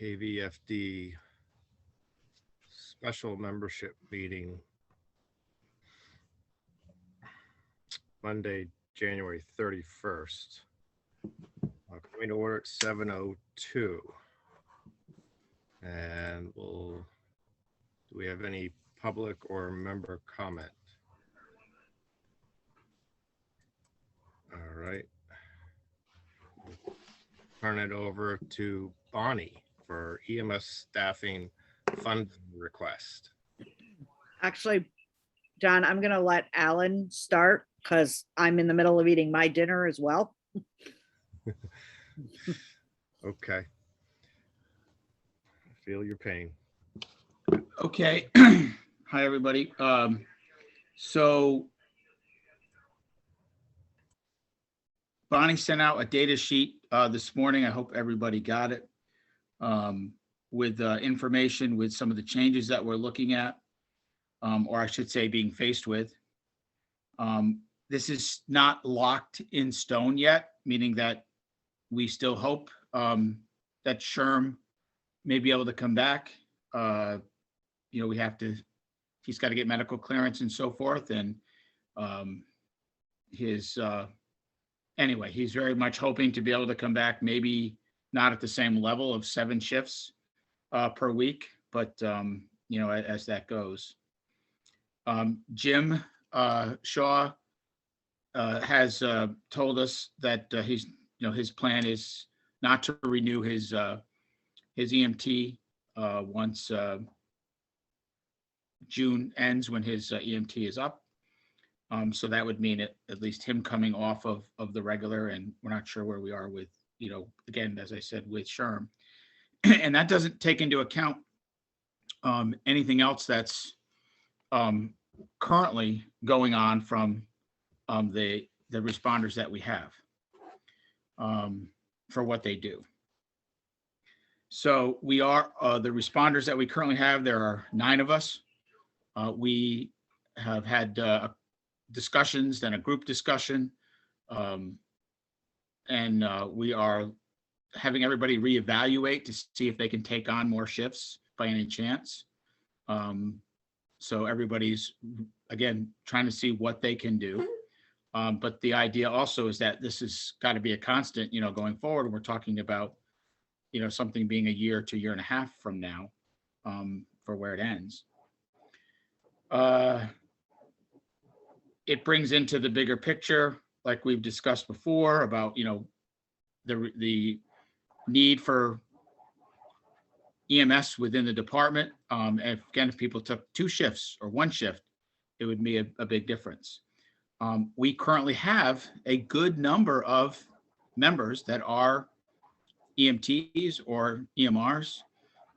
KVFD special membership meeting Monday, January 31st. Coming to order at 7:02. And do we have any public or member comment? All right. Turn it over to Bonnie for EMS staffing funding request. Actually, John, I'm going to let Alan start because I'm in the middle of eating my dinner as well. Okay. I feel your pain. Okay. Hi, everybody. So Bonnie sent out a data sheet this morning. I hope everybody got it with information with some of the changes that we're looking at, or I should say being faced with. This is not locked in stone yet, meaning that we still hope that SHRM may be able to come back. He's got to get medical clearance and so forth. And anyway, he's very much hoping to be able to come back, maybe not at the same level of 7 shifts per week, but as that goes. Jim Shaw has told us that his plan is not to renew his EMT once June ends, when his EMT is up. So that would mean at least him coming off of the regular, and we're not sure where we are with, again, as I said, with SHRM. And that doesn't take into account anything else that's currently going on from the responders that we have for what they do. So we are the responders that we currently have. There are 9 of us. We have had discussions, then a group discussion, and we are having everybody reevaluate to see if they can take on more shifts by any chance. So everybody's, again, trying to see what they can do. But the idea also is that this has got to be a constant, going forward. We're talking about, something being a year to year and a half from now for where it ends. It brings into the bigger picture, like we've discussed before, about, the need for EMS within the department. If people took 2 shifts or 1 shift, it would be a big difference. We currently have a good number of members that are EMTs or EMRs.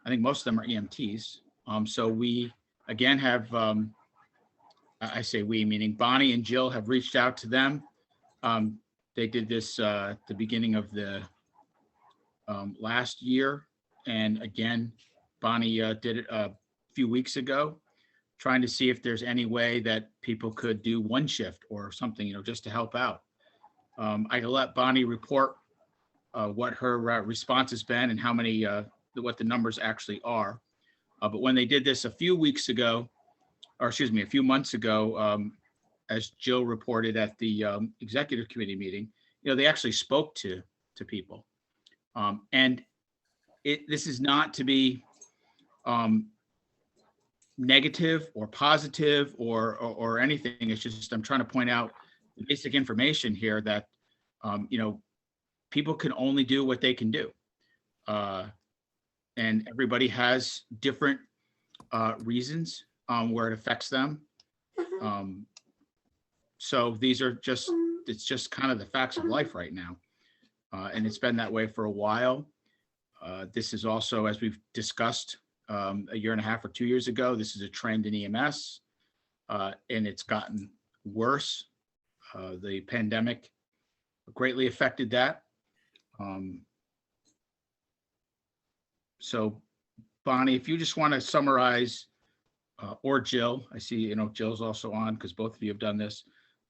I think most of them are EMTs. So we, again, have, I say we, meaning Bonnie and Jill, have reached out to them. They did this at the beginning of the last year. And again, Bonnie did it a few weeks ago, trying to see if there's any way that people could do 1 shift or something, just to help out. I can let Bonnie report what her response has been and how many, what the numbers actually are. But when they did this a few months ago, as Jill reported at the executive committee meeting, they actually spoke to people. And this is not to be negative or positive or anything. It's just, I'm trying to point out the basic information here that, people can only do what they can do. And everybody has different reasons where it affects them. So these are it's just kind of the facts of life right now. And it's been that way for a while. This is also, as we've discussed a year and a half or 2 years ago, this is a trend in EMS, and it's gotten worse. The pandemic greatly affected that. So Bonnie, if you just want to summarize, or Jill, I see, Jill's also on because both of you have done this.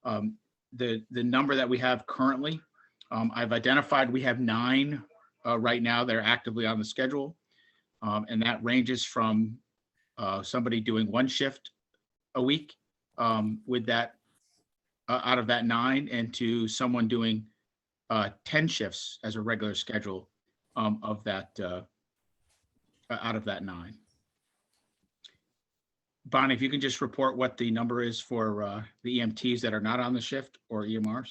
The number that we have currently, I've identified we have 9 right now that are actively on the schedule. And that ranges from somebody doing one shift a week with that out of that 9, and to someone doing 10 shifts as a regular schedule of that out of that 9. Bonnie, if you can just report what the number is for the EMTs that are not on the shift, or EMRs.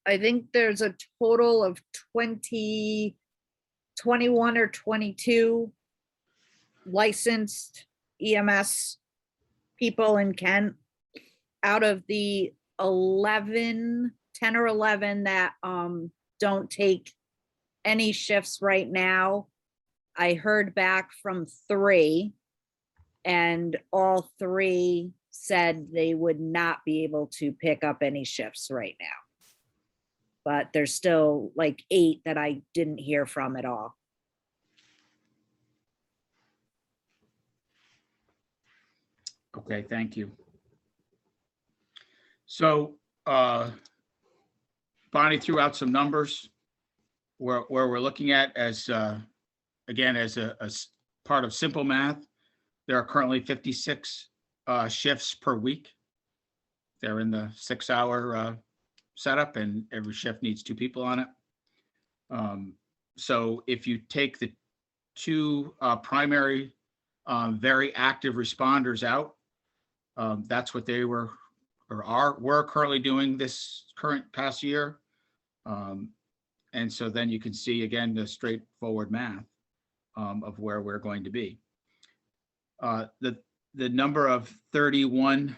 I think there's a total of 21 or 22 licensed EMS people in Kent out of the 10 or 11 that don't take any shifts right now. I heard back from 3, and all 3 said they would not be able to pick up any shifts right now. But there's still like 8 that I didn't hear from at all. Okay, thank you. So Bonnie threw out some numbers where we're looking at as, again, as a part of simple math. There are currently 56 shifts per week. They're in the 6-hour setup, and every shift needs 2 people on it. So if you take the 2 primary very active responders out, that's what they were or were currently doing this current past year. And so then you can see again the straightforward math of where we're going to be. The number of 31,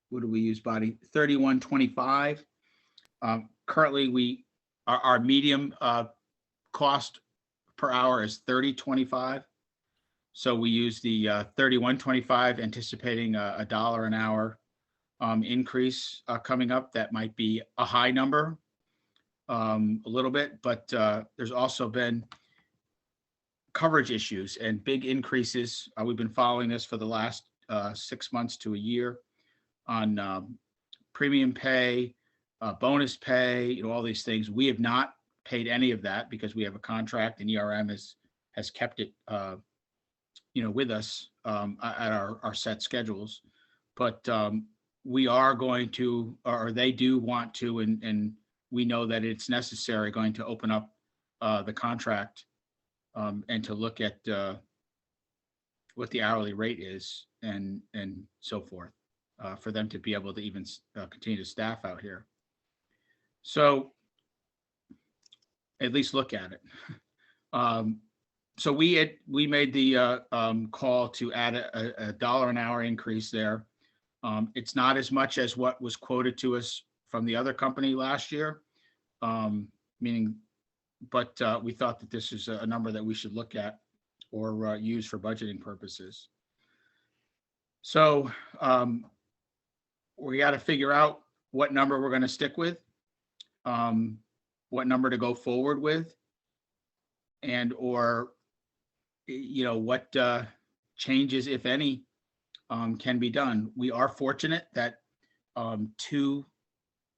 what do we use, Body? 3125. Currently, our medium cost per hour is 30.25. So we use the 31.25, anticipating a $1 an hour increase coming up. That might be a high number, a little bit, but there's also been coverage issues and big increases. We've been following this for the last 6 months to a year on premium pay, bonus pay, all these things. We have not paid any of that because we have a contract, and ERM has kept it with us at our set schedules. But we are going to, or they do want to, and we know that it's necessary, going to open up the contract and to look at what the hourly rate is and so forth for them to be able to even continue to staff out here. So at least look at it. So we made the call to add a $1 an hour increase there. It's not as much as what was quoted to us from the other company last year, meaning, but we thought that this is a number that we should look at or use for budgeting purposes. So we got to figure out what number we're going to stick with, what number to go forward with, and or what changes, if any, can be done. We are fortunate that 2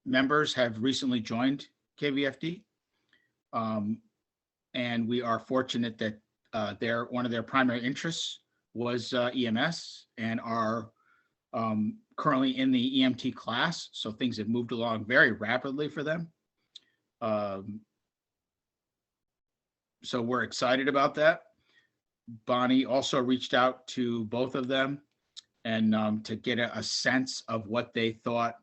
members have recently joined KVFD, and we are fortunate that one of their primary interests was EMS, and are currently in the EMT class. So things have moved along very rapidly for them. So we're excited about that. Bonnie also reached out to both of them and to get a sense of what they thought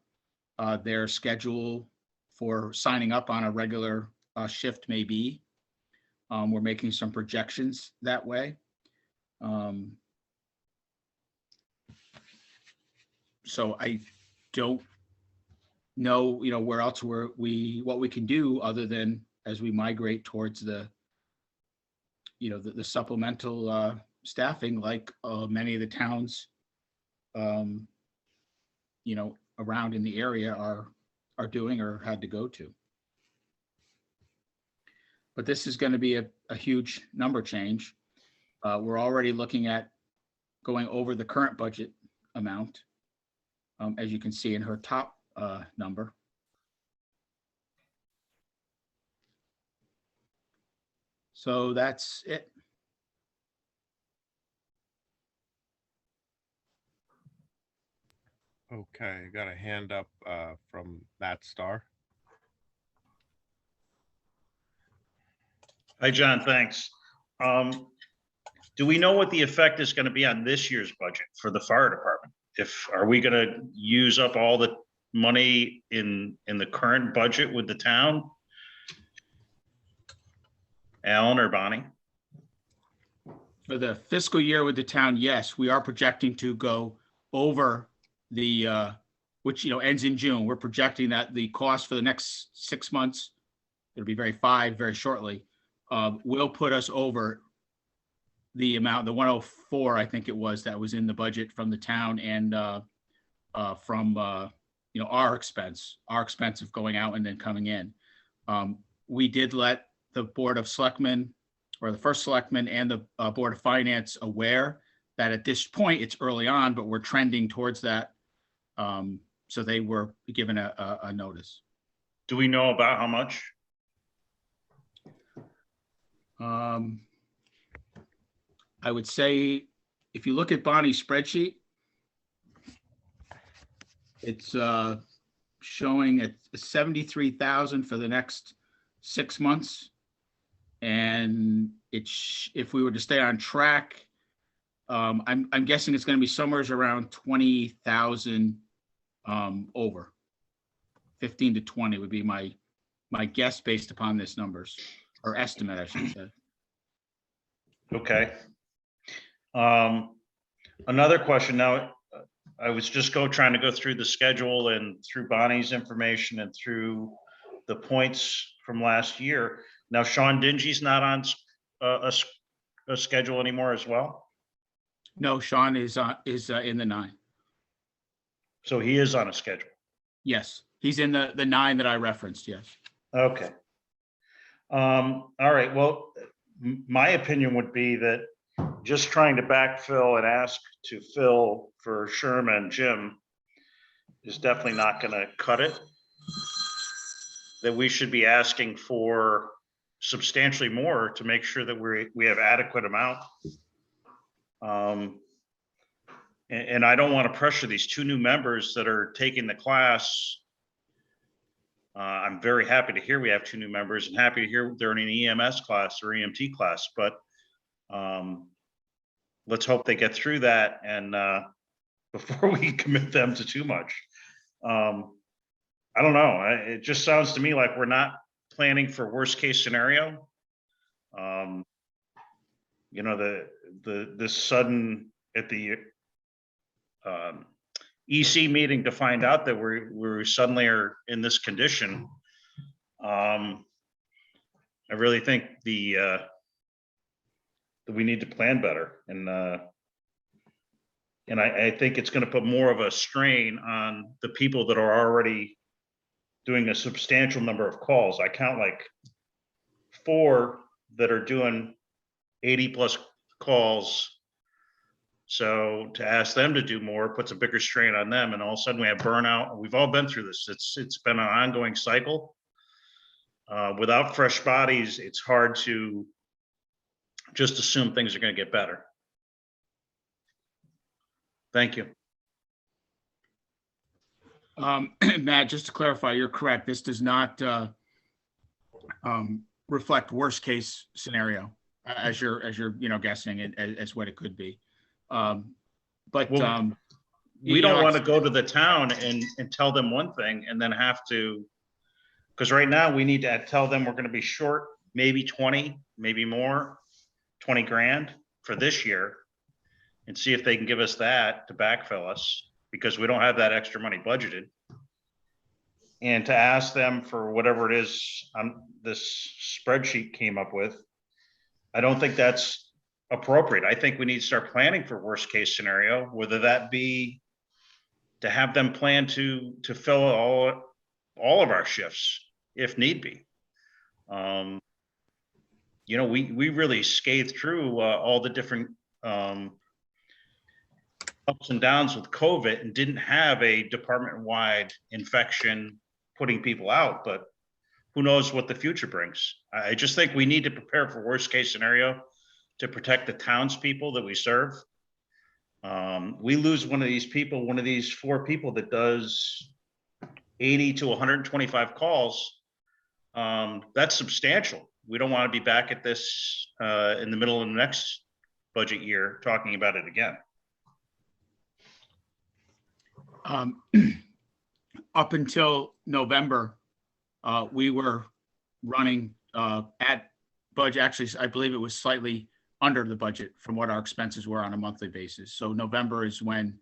their schedule for signing up on a regular shift may be. We're making some projections that way. So I don't know, where else what we can do other than as we migrate towards the supplemental staffing, like many of the towns, around in the area are doing or had to go to. But this is going to be a huge number change. We're already looking at going over the current budget amount, as you can see in her top number. So that's it. Okay, got a hand up from Matt Starr. Hi, John, thanks. Do we know what the effect is going to be on this year's budget for the fire department? Are we going to use up all the money in the current budget with the town? Alan or Bonnie? For the fiscal year with the town, yes, we are projecting to go over the, which, ends in June. We're projecting that the cost for the next 6 months, it'll be very shortly, will put us over the amount, the 104, I think it was, that was in the budget from the town and from, our expense of going out and then coming in. We did let the Board of Selectmen, or the first selectman, and the Board of Finance aware that at this point, it's early on, but we're trending towards that. So they were given a notice. Do we know about how much? I would say, if you look at Bonnie's spreadsheet, it's showing at 73,000 for the next 6 months. And if we were to stay on track, I'm guessing it's going to be somewhere around 20,000 over. 15 to 20 would be my guess based upon this numbers, or estimate, I should say. Okay. Another question now, I was just trying to go through the schedule and through Bonnie's information and through the points from last year. Now, Sean Dingy's not on a schedule anymore as well? No, Sean is in the 9. So he is on a schedule. Yes, he's in the 9 that I referenced, yes. Okay. All right, well, my opinion would be that just trying to backfill and ask to fill for Sherman, Jim, is definitely not gonna cut it. That we should be asking for substantially more to make sure that we have adequate amount. And I don't want to pressure these 2 new members that are taking the class. I'm very happy to hear we have 2 new members and happy to hear they're in an EMS class or EMT class, but let's hope they get through that and before we commit them to too much. I don't know. It just sounds to me like we're not planning for worst case scenario. This sudden at the EC meeting to find out that we suddenly are in this condition. I really think that we need to plan better, and I think it's going to put more of a strain on the people that are already doing a substantial number of calls. I count like 4 that are doing 80+ calls. So to ask them to do more puts a bigger strain on them, and all of a sudden we have burnout. We've all been through this. It's been an ongoing cycle. Without fresh bodies, it's hard to just assume things are going to get better. Thank you. Matt, just to clarify, you're correct. This does not reflect worst case scenario as you're guessing it as what it could be. But well, we don't want to go to the town and tell them one thing and then have to, because right now we need to tell them we're going to be short maybe 20, maybe more, 20 grand for this year, and see if they can give us that to backfill us, because we don't have that extra money budgeted. And to ask them for whatever it is this spreadsheet came up with, I don't think that's appropriate. I think we need to start planning for worst case scenario, whether that be to have them plan to fill all of our shifts if need be. We really scathed through all the different ups and downs with COVID and didn't have a department-wide infection putting people out, but who knows what the future brings? I just think we need to prepare for worst case scenario to protect the townspeople that we serve. We lose one of these people, one of these 4 people that does 80 to 125 calls. That's substantial. We don't want to be back at this in the middle of the next budget year talking about it again. Up until November, we were running at budget. Actually, I believe it was slightly under the budget from what our expenses were on a monthly basis. So November is when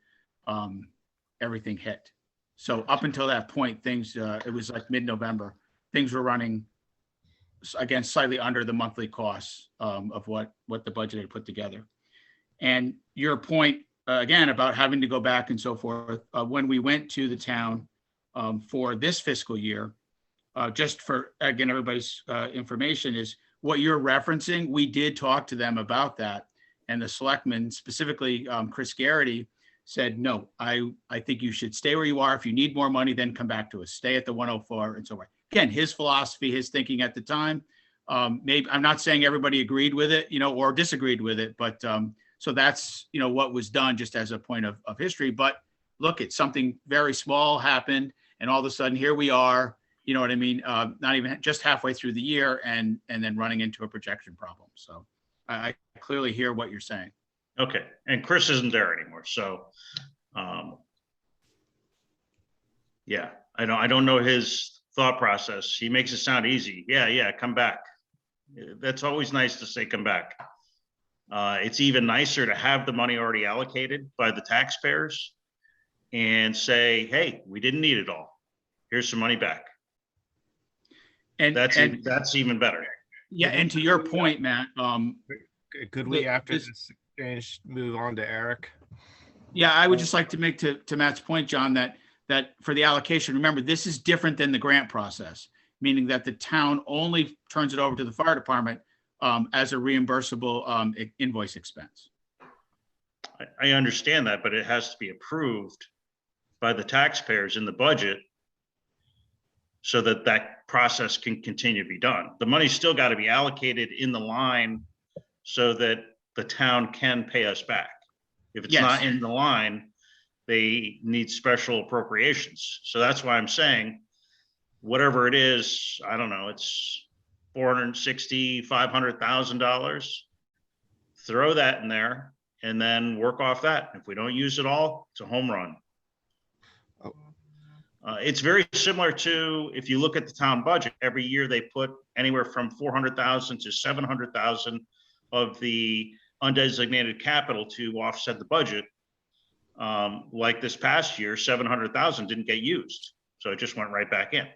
everything hit. So up until that point, things, it was like mid-November, things were running, again, slightly under the monthly costs of what the budget had put together. And your point, again, about having to go back and so forth, when we went to the town for this fiscal year, just for, again, everybody's information, is what you're referencing. We did talk to them about that. And the selectmen, specifically Chris Garrity, said, no, I think you should stay where you are. If you need more money, then come back to us. Stay at the 104 and so on. Again, his philosophy, his thinking at the time, maybe, I'm not saying everybody agreed with it, or disagreed with it, but so that's, what was done just as a point of history. But look, it's something very small happened, and all of a sudden here we are, you know what I mean? Not even just halfway through the year and then running into a projection problem. So I clearly hear what you're saying. Okay, and Chris isn't there anymore, so yeah, I don't know his thought process. He makes it sound easy. Yeah, come back. That's always nice to say come back. It's even nicer to have the money already allocated by the taxpayers and say, hey, we didn't need it all. Here's some money back. And that's even better. Yeah, and to your point, Matt, Could we, after this exchange, move on to Eric? yeah, I would just like to make to Matt's point, John, that for the allocation, remember, this is different than the grant process, meaning that the town only turns it over to the fire department as a reimbursable invoice expense. I understand that, but it has to be approved by the taxpayers in the budget so that that process can continue to be done. The money's still got to be allocated in the line so that the town can pay us back. If it's not in the line, they need special appropriations. So that's why I'm saying, whatever it is, I don't know, it's $460,000, $500,000. Throw that in there and then work off that. If we don't use it all, it's a home run. It's very similar to, if you look at the town budget, every year they put anywhere from 400,000 to 700,000 of the undesignated capital to offset the budget. Like this past year, 700,000 didn't get used. So it just went right back in.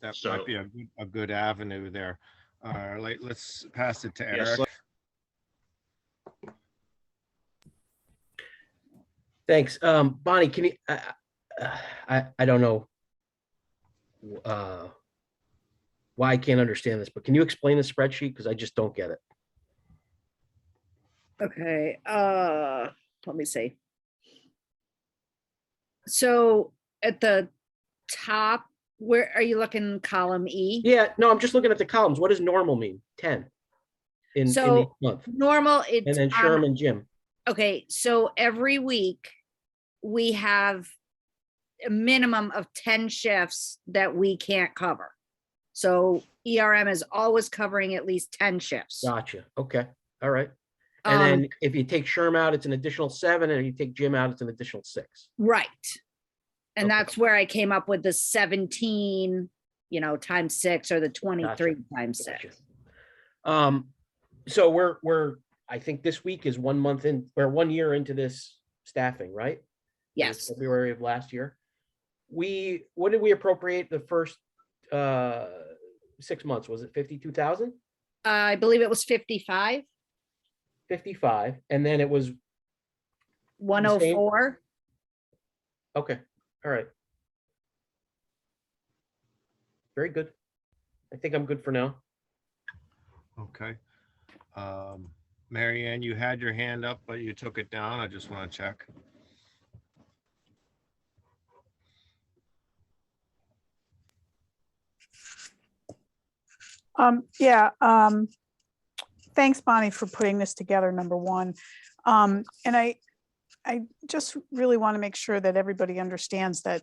That might be a good avenue there. Let's pass it to Eric. Yes, Thanks. Bonnie, can you, I don't know why I can't understand this, but can you explain the spreadsheet? Because I just don't get it. Okay, let me see. So at the top, where are you looking, column E? Yeah, no, I'm just looking at the columns. What does normal mean? 10 in So each month. normal, And it's, then Sherman, Jim. okay, so every week we have a minimum of 10 shifts that we can't cover. So ERM is always covering at least 10 shifts. Gotcha. Okay. All right. And then if you take Sherm out, it's an additional 7, and if you take Jim out, it's an additional 6. Right. And Okay. that's where I came up with the 17, times 6, or the 23 times 6. Gotcha. So we're I think this week is 1 month in, or 1 year into this staffing, right? It was Yes, February of last year. What did we appropriate the first 6 months? Was it 52,000? I believe it was 55, 55, and then it was 104. okay. All right. Very good. I think I'm good for now. Okay. Mary Ann, you had your hand up, but you took it down. I just want to check. Yeah, thanks, Bonnie, for putting this together, number one. And I just really want to make sure that everybody understands that,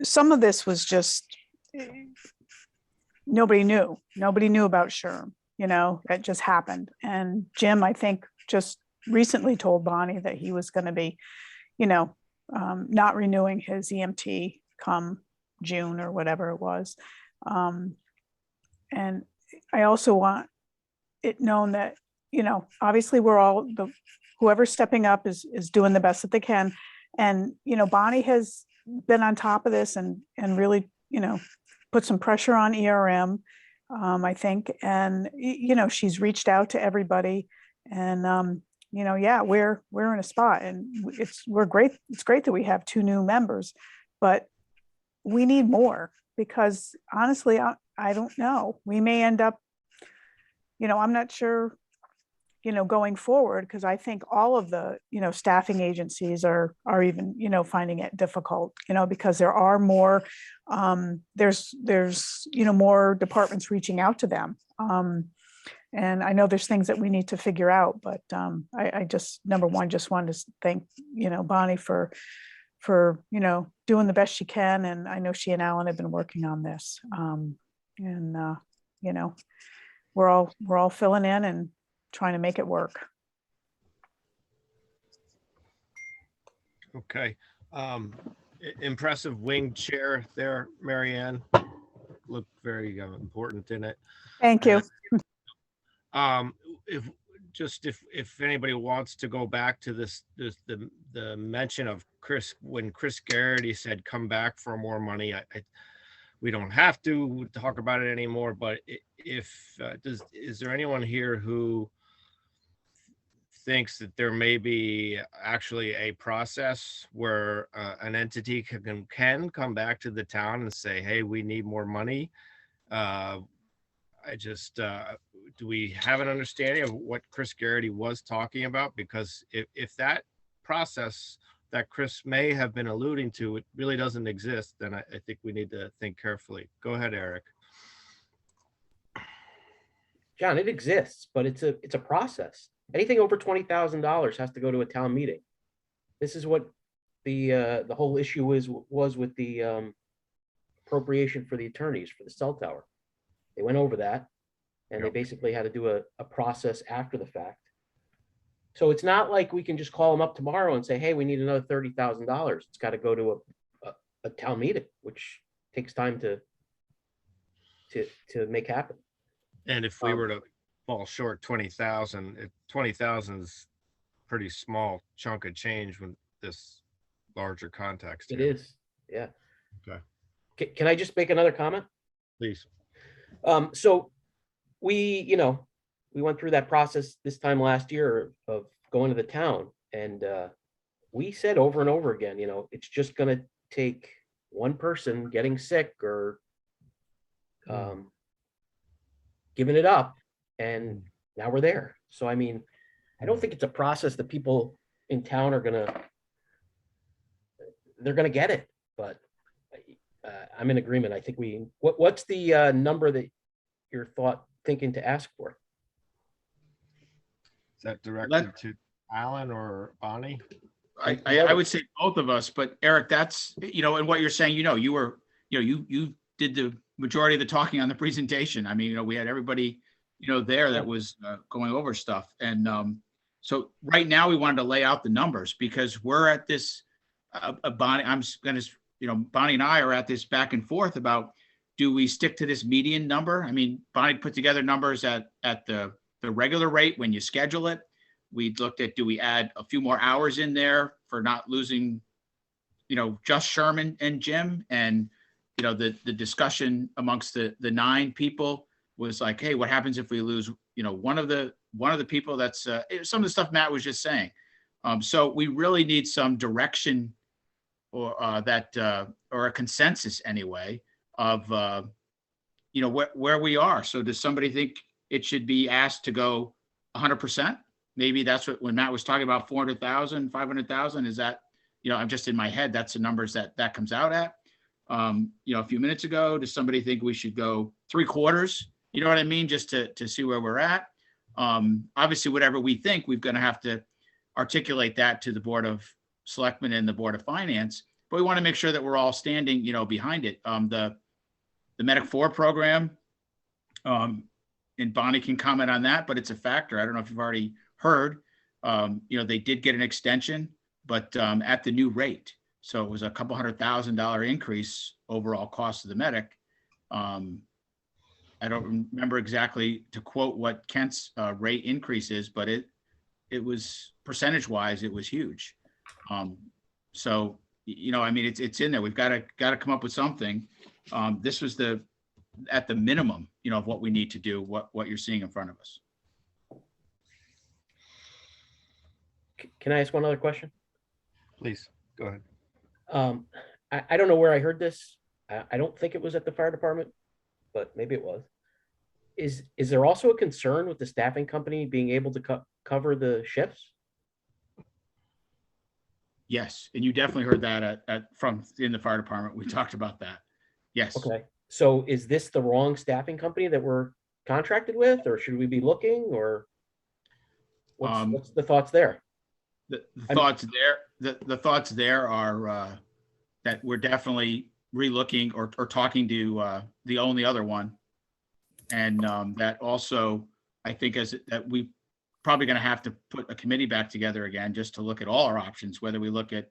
some of this was just, nobody knew about SHRM, that just happened. And Jim, I think, just recently told Bonnie that he was going to be, not renewing his EMT come June or whatever it was. And I also want it known that, obviously whoever's stepping up is doing the best that they can. And, Bonnie has been on top of this and really, put some pressure on ERM, I think. And, she's reached out to everybody and, yeah, we're in a spot and we're great. It's great that we have 2 new members, but we need more because honestly, I don't know. We may end up, I'm not sure, going forward, because I think all of the, staffing agencies are even, finding it difficult, because there are more, there's, more departments reaching out to them. And I know there's things that we need to figure out, but I just, number one, just wanted to thank, Bonnie for, doing the best she can. And I know she and Alan have been working on this. We're all filling in and trying to make it work. Okay. Impressive wing chair there, Marianne. Looked very important in it. Thank you. If anybody wants to go back to the mention of Chris, when Chris Garrity said, come back for more money, we don't have to talk about it anymore, but is there anyone here who thinks that there may be actually a process where an entity can come back to the town and say, hey, we need more money? Do we have an understanding of what Chris Garrity was talking about? Because if that process that Chris may have been alluding to, it really doesn't exist, then I think we need to think carefully. Go ahead, Eric. John, it exists, but it's a process. Anything over $20,000 has to go to a town meeting. This is what the whole issue was with the appropriation for the attorneys for the cell tower. They went over that, and they basically had to do a process after the fact. So it's not like we can just call them up tomorrow and say, hey, we need another $30,000. It's got to go to a town meeting, which takes time to make happen. And if we were to fall short 20,000, 20,000 is pretty small chunk of change with this larger context. It here. is, yeah. Okay. Can I just make another comment? Please. So we went through that process this time last year of going to the town, and we said over and over again, it's just going to take one person getting sick or giving it up, and now we're there. So I mean, I don't think it's a process that people in town they're gonna get it, but I'm in agreement. I think what's the number that you're thinking to ask for? Is that directed to Alan or Bonnie? I would say both of us, but Eric, that's, and what you're saying, you did the majority of the talking on the presentation. I mean, we had everybody, there that was going over stuff. And so right now we wanted to lay out the numbers because we're at this, Bonnie, Bonnie and I are at this back and forth about, do we stick to this median number? I mean, Bonnie put together numbers at the regular rate when you schedule it. We looked at, do we add a few more hours in there for not losing, just Sherman and Jim? And, the discussion amongst the 9 people was like, hey, what happens if we lose, one of the people that's some of the stuff Matt was just saying. So we really need some direction or or a consensus anyway of, where we are. So does somebody think it should be asked to go 100%? Maybe that's what, when Matt was talking about 400,000, 500,000, is that, I'm just in my head, that's the numbers that comes out at. a few minutes ago? Does somebody think we should go 3/4? You know what I mean? Just to see where we're at. Obviously, whatever we think, we're going to have to articulate that to the Board of Selectmen and the Board of Finance, but we want to make sure that we're all standing, behind it. The Medic 4 program, and Bonnie can comment on that, but it's a factor. I don't know if you've already heard, they did get an extension, but at the new rate. So it was a couple $100,000 increase overall cost of the medic. I don't remember exactly to quote what Kent's rate increase is, but it was percentage-wise, it was huge. So, it's in there. We've got to come up with something. This was at the minimum, of what we need to do, what you're seeing in front of us. Can I ask one other question? Please, go ahead. I don't know where I heard this. I don't think it was at the fire department, but maybe it was. Is there also a concern with the staffing company being able to cover the shifts? Yes, and you definitely heard that from in the fire department. We talked about that. Yes. Okay, so is this the wrong staffing company that we're contracted with, or should we be looking, or what's the thoughts there? The thoughts there are that we're definitely relooking or talking to the only other one. And that also, I think that we probably going to have to put a committee back together again, just to look at all our options, whether we look at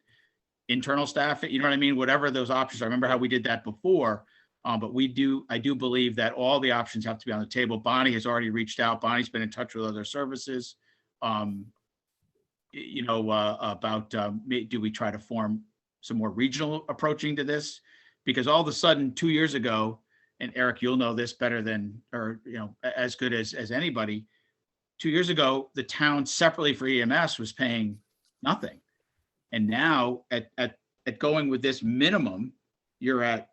internal staff, you know what I mean? Whatever those options are. I remember how we did that before, but I do believe that all the options have to be on the table. Bonnie has already reached out. Bonnie's been in touch with other services, about do we try to form some more regional approaching to this? Because all of a sudden, 2 years ago, and Eric, you'll know this better than, or, as good as anybody. 2 years ago, the town separately for EMS was paying nothing. And now at going with this minimum, you're at,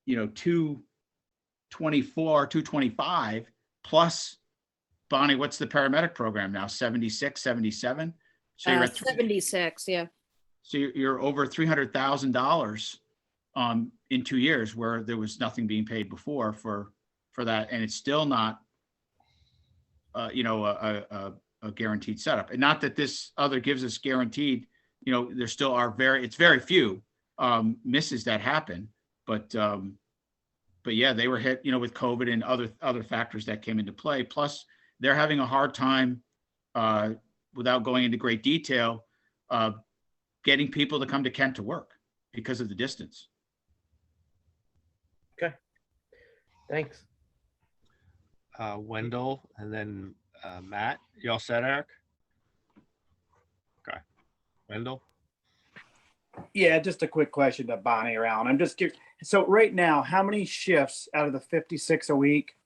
224, 225 plus, Bonnie, what's the paramedic program now? 76, 77? So you're at 76, yeah. So you're over $300,000 in 2 years, where there was nothing being paid before for that, and it's still not a guaranteed setup. And not that this other gives us guaranteed, there still are it's very few misses that happen, but yeah, they were hit, with COVID and other factors that came into play. Plus, they're having a hard time, without going into great detail, getting people to come to Kent to work because of the distance. Okay, thanks. Wendell, and then Matt. You all set, Eric? Okay. Wendell? Yeah, just a quick question to Bonnie or Alan. I'm just curious. So right now, how many shifts out of the 56 a week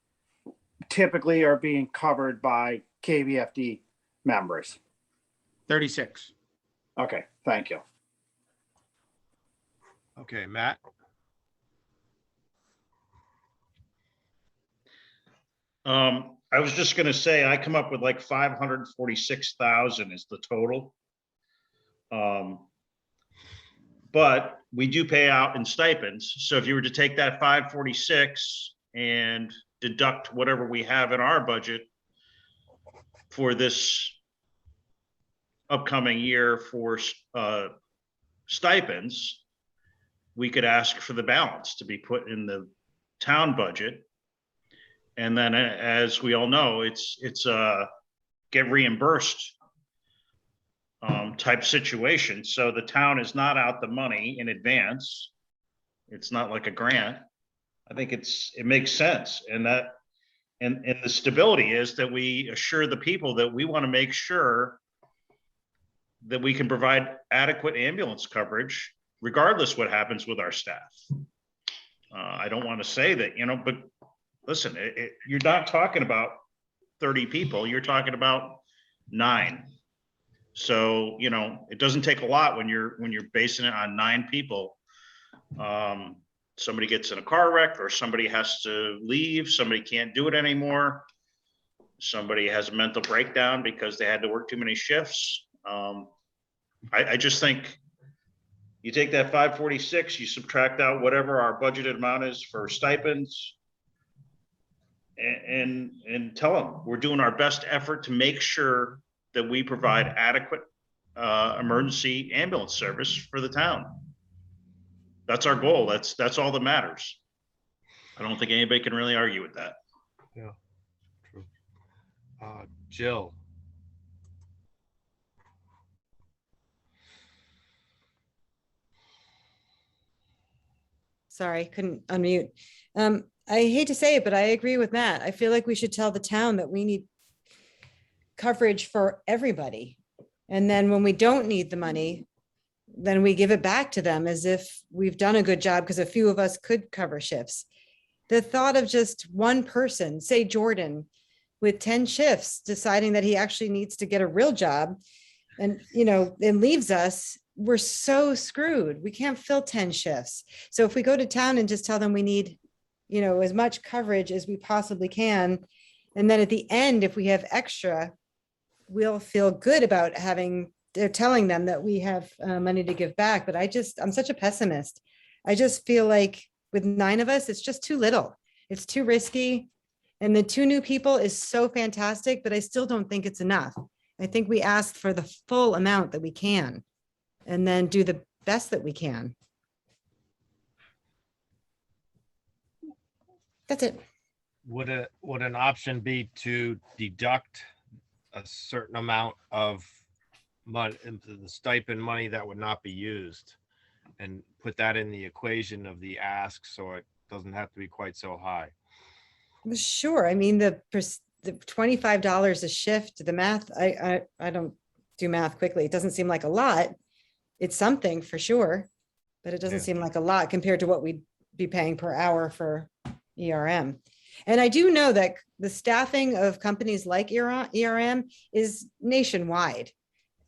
typically are being covered by KVFD members? 36. Okay, thank you. Okay, Matt? I was just gonna say, I come up with like 546,000 is the total. But we do pay out in stipends. So if you were to take that 546 and deduct whatever we have in our budget for this upcoming year for stipends, we could ask for the balance to be put in the town budget. And then, as we all know, it's get reimbursed type situation. So the town is not out the money in advance. It's not like a grant. I think it makes sense. And the stability is that we assure the people that we want to make sure that we can provide adequate ambulance coverage, regardless what happens with our staff. I don't want to say that, but listen, you're not talking about 30 people, you're talking about 9. So, it doesn't take a lot when you're basing it on 9 people. Somebody gets in a car wreck, or somebody has to leave, somebody can't do it anymore. Somebody has a mental breakdown because they had to work too many shifts. I just think, You take that 546, you subtract out whatever our budgeted amount is for stipends. And tell them, we're doing our best effort to make sure that we provide adequate emergency ambulance service for the town. That's our goal. That's all that matters. I don't think anybody can really argue with that. Yeah, true. Jill, Sorry, couldn't unmute. I hate to say it, but I agree with Matt. I feel like we should tell the town that we need coverage for everybody. And then when we don't need the money, then we give it back to them as if we've done a good job because a few of us could cover shifts. The thought of just one person, say Jordan, with 10 shifts, deciding that he actually needs to get a real job and, it leaves us, we're so screwed. We can't fill 10 shifts. So if we go to town and just tell them we need, as much coverage as we possibly can, and then at the end, if we have extra, we'll feel good about they're telling them that we have money to give back. But I'm such a pessimist. I just feel like with 9 of us, it's just too little. It's too risky. And the 2 new people is so fantastic, but I still don't think it's enough. I think we ask for the full amount that we can and then do the best that we can. That's it. would an option be to deduct a certain amount of money into the stipend money that would not be used and put that in the equation of the ask, so it doesn't have to be quite so high? Well, sure. I mean, the $25 a shift, the math, I don't do math quickly. It doesn't seem like a lot. It's something for sure, but it doesn't Yeah. seem like a lot compared to what we'd be paying per hour for ERM. And I do know that the staffing of companies like ERM is nationwide.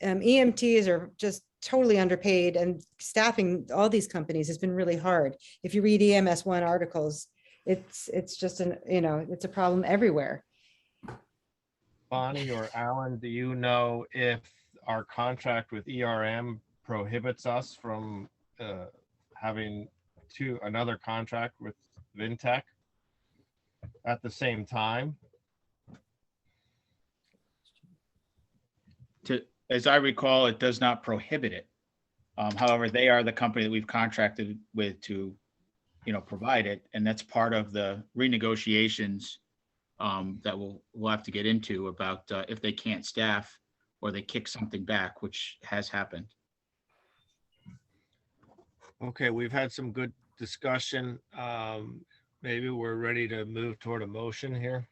EMTs are just totally underpaid, and staffing all these companies has been really hard. If you read EMS1 articles, it's just it's a problem everywhere. Bonnie or Alan, do you know if our contract with ERM prohibits us from having another contract with Vintech at the same time? As I recall, it does not prohibit it. However, they are the company that we've contracted with to, provide it, and that's part of the renegotiations that we'll have to get into about if they can't staff or they kick something back, which has happened. Okay, we've had some good discussion. Maybe we're ready to move toward a motion here.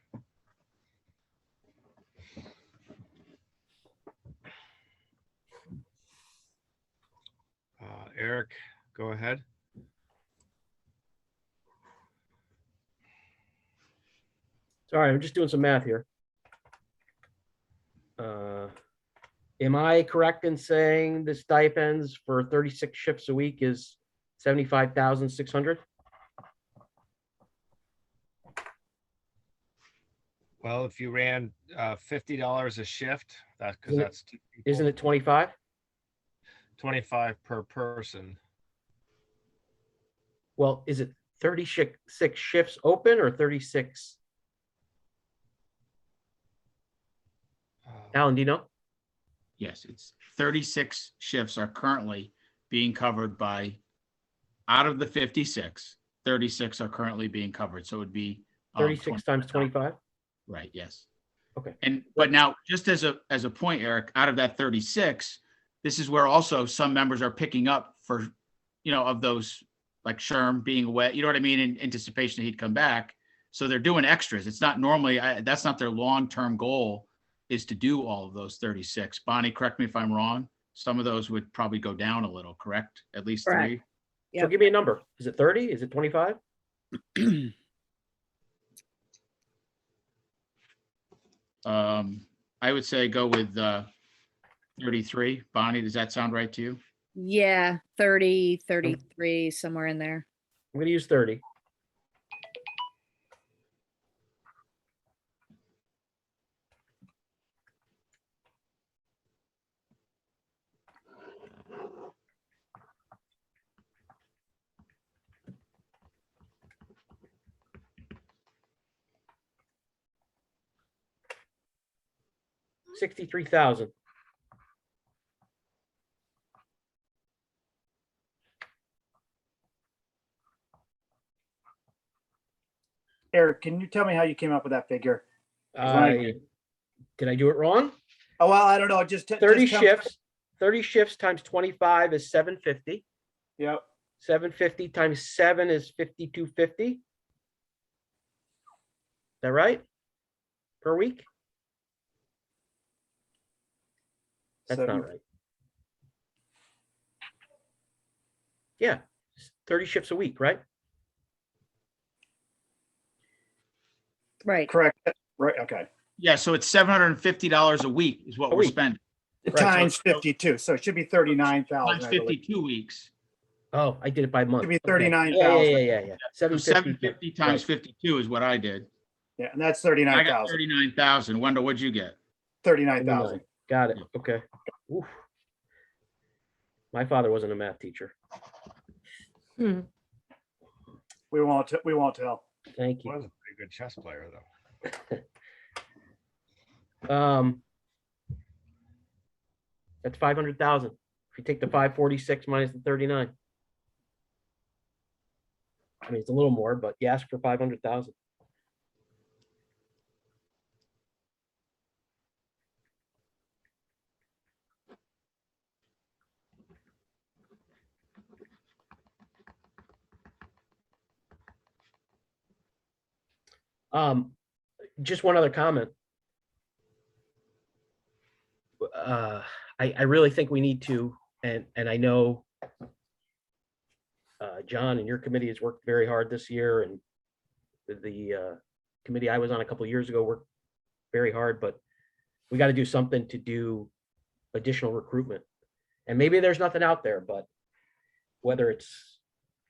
Eric, go ahead. Sorry, I'm just doing some math here. Am I correct in saying the stipends for 36 shifts a week is 75,600? Well, if you ran $50 a shift, because Isn't it- that's 2 people, Isn't it 25? 25 per person. Well, is it 36 shifts open or 36? Alan, do you know? Yes, it's 36 shifts are currently being covered by, out of the 56, 36 are currently being covered. So it would be 36 times 25? Right, yes. Okay. But now, just as a point, Eric, out of that 36, this is where also some members are picking up for, of those, like Sherm being away, you know what I mean, in anticipation that he'd come back. So they're doing extras. It's not normally, that's not their long-term goal, is to do all of those 36. Bonnie, correct me if I'm wrong. Some of those would probably go down a little, correct? At least Correct. 3? So Yep. give me a number. Is it 30? Is it 25? I would say go with 33. Bonnie, does that sound right to you? Yeah, 30, 33, somewhere in there. I'm gonna use 30. 63,000. Eric, can you tell me how you came up with that figure? Did I do it wrong? Oh, well, I don't know, just. 30 just tell me- shifts, 30 shifts times 25 is 750. Yep, 750 times 7 is 5250. Is that right? Per week? That's Seven- not right. Yeah, 30 shifts a week, right? Right. correct, right, okay. Yeah, so it's $750 a week is what A we're week. spending. Right, Times 52, so it should be 39,000, Times I believe. 52 weeks. Oh, I did it by month. Should be Okay. 39,000. Yeah. So 750. 750 times Right. 52 is what I did. Yeah, and that's I got 39,000, 39,000. Wendell, what'd you get? 39,000. Got it. Okay. Oof. My father wasn't a math teacher. Hmm. We won't tell. Thank Was you. a pretty good chess player, though. That's 500,000. If you take the 546 minus the 39. I mean, it's a little more, but you ask for 500,000. Just one other comment. I really think we need to, and I know John and your committee has worked very hard this year, and the committee I was on a couple of years ago worked very hard, but we got to do something to do additional recruitment. And maybe there's nothing out there, but whether it's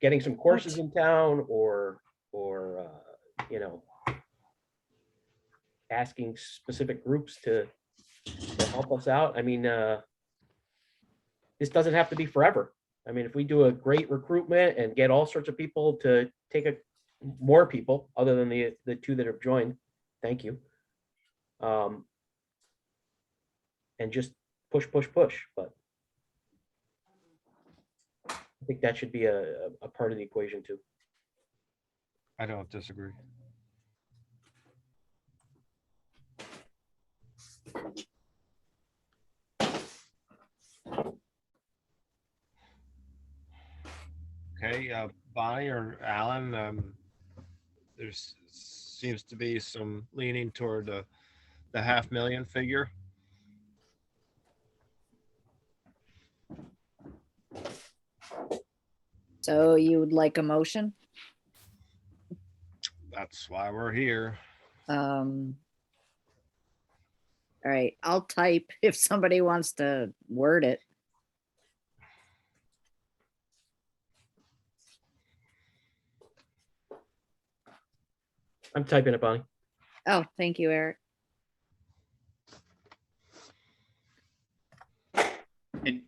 getting some courses in town or you know, asking specific groups to help us out. I mean, this doesn't have to be forever. I mean, if we do a great recruitment and get all sorts of people to take more people other than the two that have joined, thank you. And just push, but I think that should be a part of the equation too. I don't disagree. Okay, Bonnie or Alan, there's seems to be some leaning toward the 500,000 figure. So you would like a motion? That's why we're here. All right, I'll type if somebody wants to word it. I'm typing it, Bonnie. Oh, thank you, Eric. And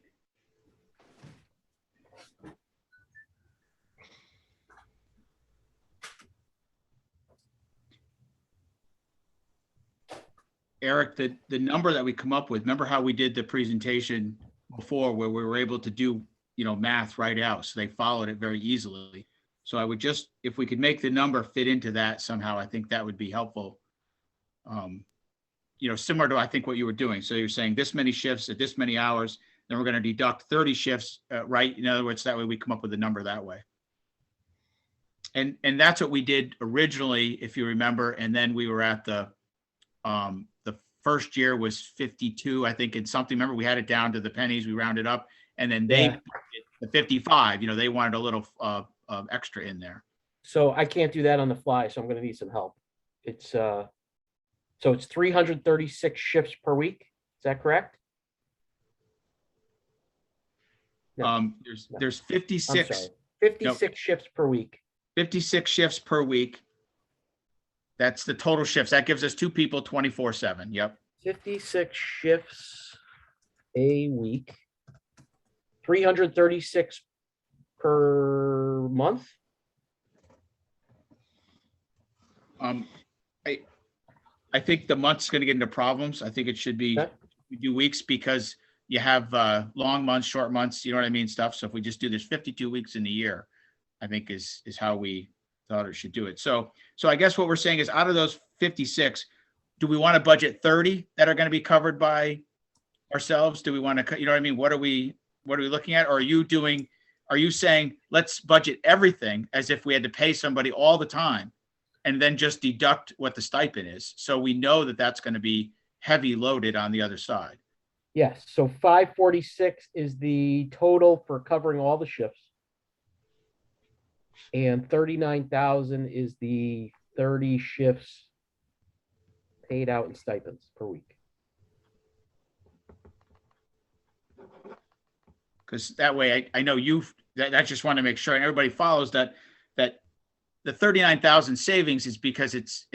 Eric, the number that we come up with, remember how we did the presentation before where we were able to do, math right out. So they followed it very easily. So I would just, if we could make the number fit into that somehow, I think that would be helpful. Similar to, I think, what you were doing. So you're saying this many shifts at this many hours, then we're going to deduct 30 shifts, right? In other words, that way we come up with a number that way. And that's what we did originally, if you remember. And then we were at the first year was 52, I think, and something. Remember, we had it down to the pennies, we rounded up, and then they, Yeah. the 55, they wanted a little extra in there. So I can't do that on the fly, so I'm gonna need some help. It's so it's 336 shifts per week. Is that correct? No, There's I'm 56, sorry. 56 shifts per week. 56 shifts per week. That's the total shifts. That gives us 2 people 24/7. Yep. 56 shifts a week. 336 per month. I think the month's gonna get into problems. I think it should be, Okay. we do weeks because you have long months, short months, you know what I mean, stuff. So if we just do this 52 weeks in the year, I think is how we thought it should do it. So I guess what we're saying is out of those 56, do we want to budget 30 that are going to be covered by ourselves? Do we want to, you know what I mean? What are we looking at? Or are you saying, let's budget everything as if we had to pay somebody all the time and then just deduct what the stipend is? So we know that that's going to be heavy loaded on the other side. Yes, so 546 is the total for covering all the shifts. And 39,000 is the 30 shifts paid out in stipends per week. Because that way I know I just want to make sure and everybody follows that the 39,000 savings is because it's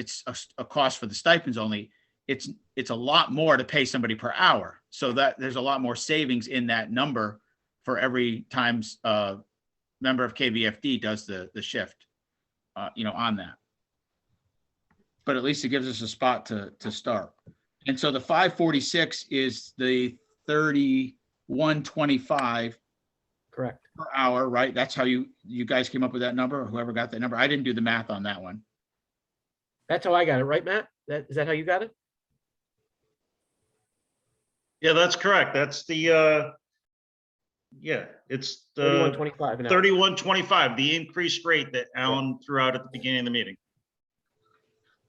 a cost for the stipends only. It's a lot more to pay somebody per hour. So that there's a lot more savings in that number for every times member of KVFD does the shift, on that. But at least it gives us a spot to start. And so the 546 is the 3125 Correct. per hour, right? That's how you guys came up with that number, or whoever got that number. I didn't do the math on that one. That's how I got it, right, Matt? Is that how you got it? Yeah, that's correct. That's the, it's the 3125 an hour. 3125, the increased rate that Alan threw out at the beginning of the meeting.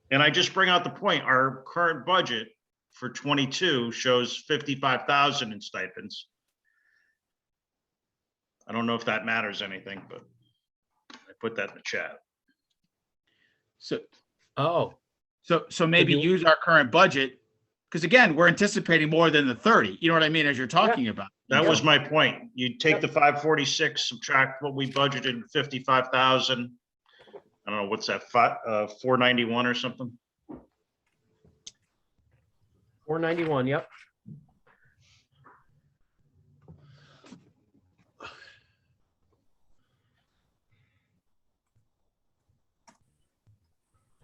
And I just bring out the point, our current budget for 22 shows 55,000 in stipends. I don't know if that matters anything, but I put that in the chat. So Oh, maybe you- use our current budget, because again, we're anticipating more than the 30, you know what I mean, as you're talking about. That was my point. You take the 546, subtract what we budgeted, 55,000. I don't know, what's that, 491 or something? 491, yep.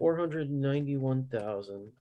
$491,000.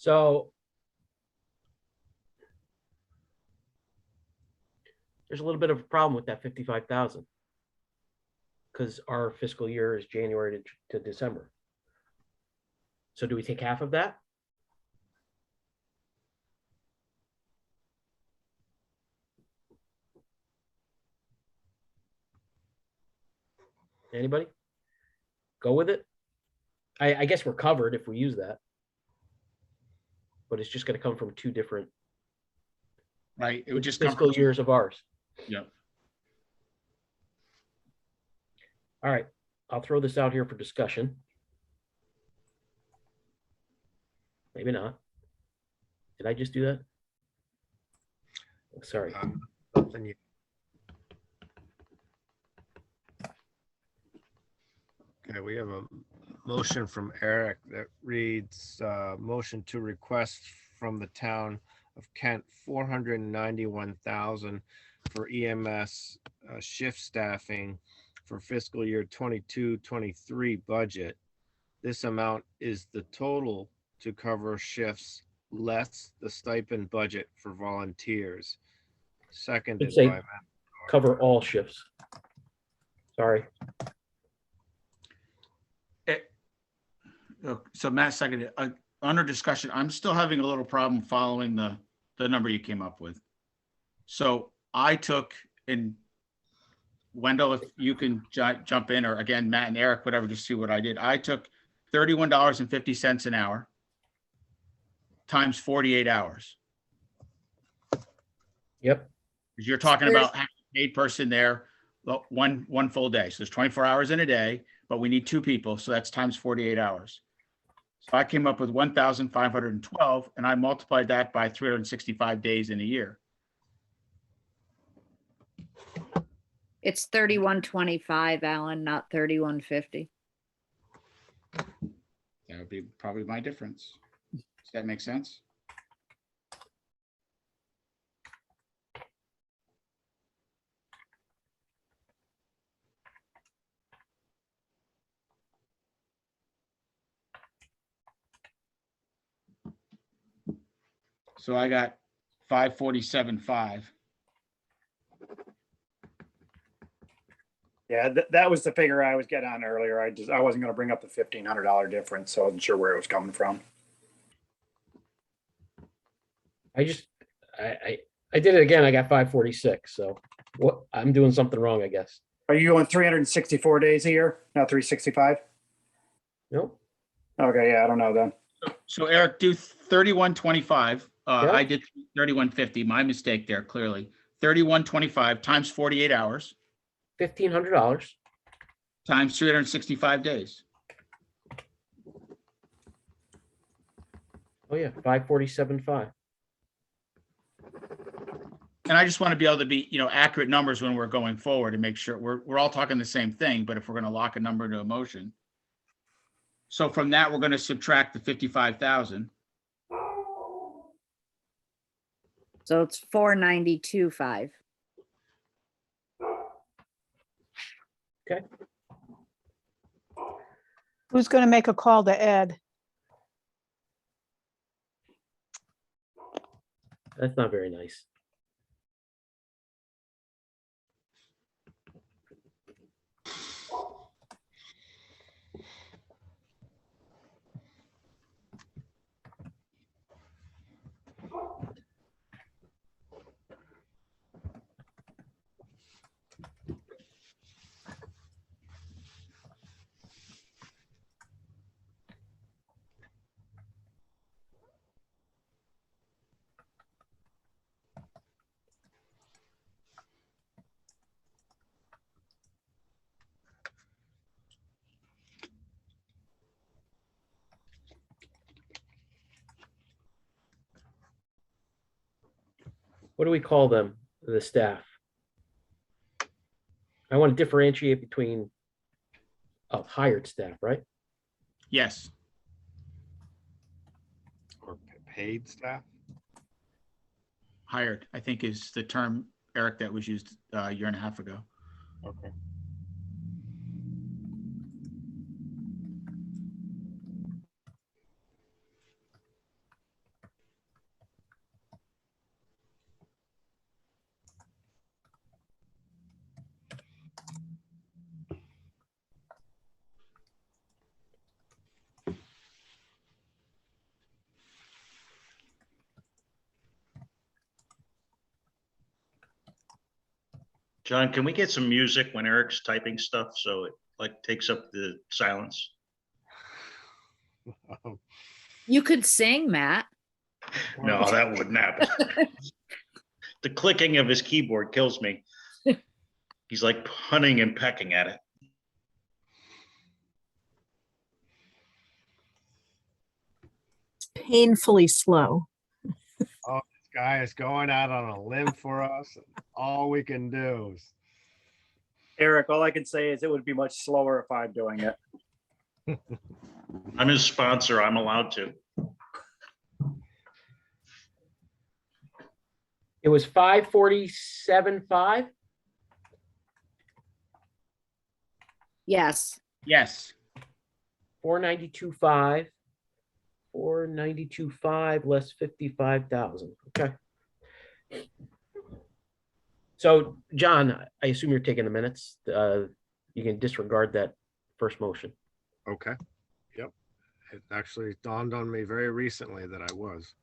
So there's a little bit of a problem with that 55,000 because our fiscal year is January to December. So do we take half of that? Anybody? Go with it? I guess we're covered if we use that. But it's just going to come from two different Right, it would just come fiscal from, years of ours. yeah. All right, I'll throw this out here for discussion. Maybe not. Did I just do that? Sorry. Something you- Okay, we have a motion from Eric that reads, motion to request from the town of Kent 491,000 for EMS shift staffing for fiscal year 22-23 budget. This amount is the total to cover shifts less the stipend budget for volunteers. Seconded say- by Matt. Cover all shifts. Sorry. So Matt seconded, under discussion, I'm still having a little problem following the number you came up with. So I took, and Wendell, if you can jump in, or again, Matt and Eric, whatever, just see what I did. I took $31.50 an hour times 48 hours. Yep. Because you're talking about having a paid person there, well, one full day. So there's 24 hours in a day, but we need 2 people. So that's times 48 hours. So I came up with 1,512, and I multiplied that by 365 days in a year. It's 3125, Alan, not 3150. That would be probably my difference. Does that make sense? So I got 547.5. Yeah, that was the figure I was getting on earlier. I wasn't gonna bring up the $1,500 difference, so I wasn't sure where it was coming from. I did it again. I got 546. So what, I'm doing something wrong, I guess. Are you on 364 days a year, not 365? Nope. Okay, yeah, I don't know then. So Eric, do 3125. Yeah. I did 3150. My mistake there, clearly. 3125 times 48 hours $1,500. times 365 days. Oh yeah, 547.5. And I just want to be able to be, accurate numbers when we're going forward and make sure we're all talking the same thing, but if we're going to lock a number into a motion. So from that, we're going to subtract the 55,000. So it's 492.5. Okay. Who's going to make a call to Ed? That's not very nice. What do we call them, the staff? I want to differentiate between hired staff, right? Yes. Or paid staff. Hired, I think, is the term, Eric, that was used a year and a half ago. Okay. John, can we get some music when Eric's typing stuff so it like takes up the silence? You could sing, Matt. No, that wouldn't happen. The clicking of his keyboard kills me. He's like hunting and pecking at it. Painfully slow. Guy is going out on a limb for us. And all we can do is Eric, all I can say is it would be much slower if I'm doing it. I'm his sponsor. I'm allowed to. It was 547.5. Yes. Yes. 492.5. 492.5 less 55,000. Okay. So, John, I assume you're taking the minutes. You can disregard that first motion. Okay, yep. It actually dawned on me very recently that I was.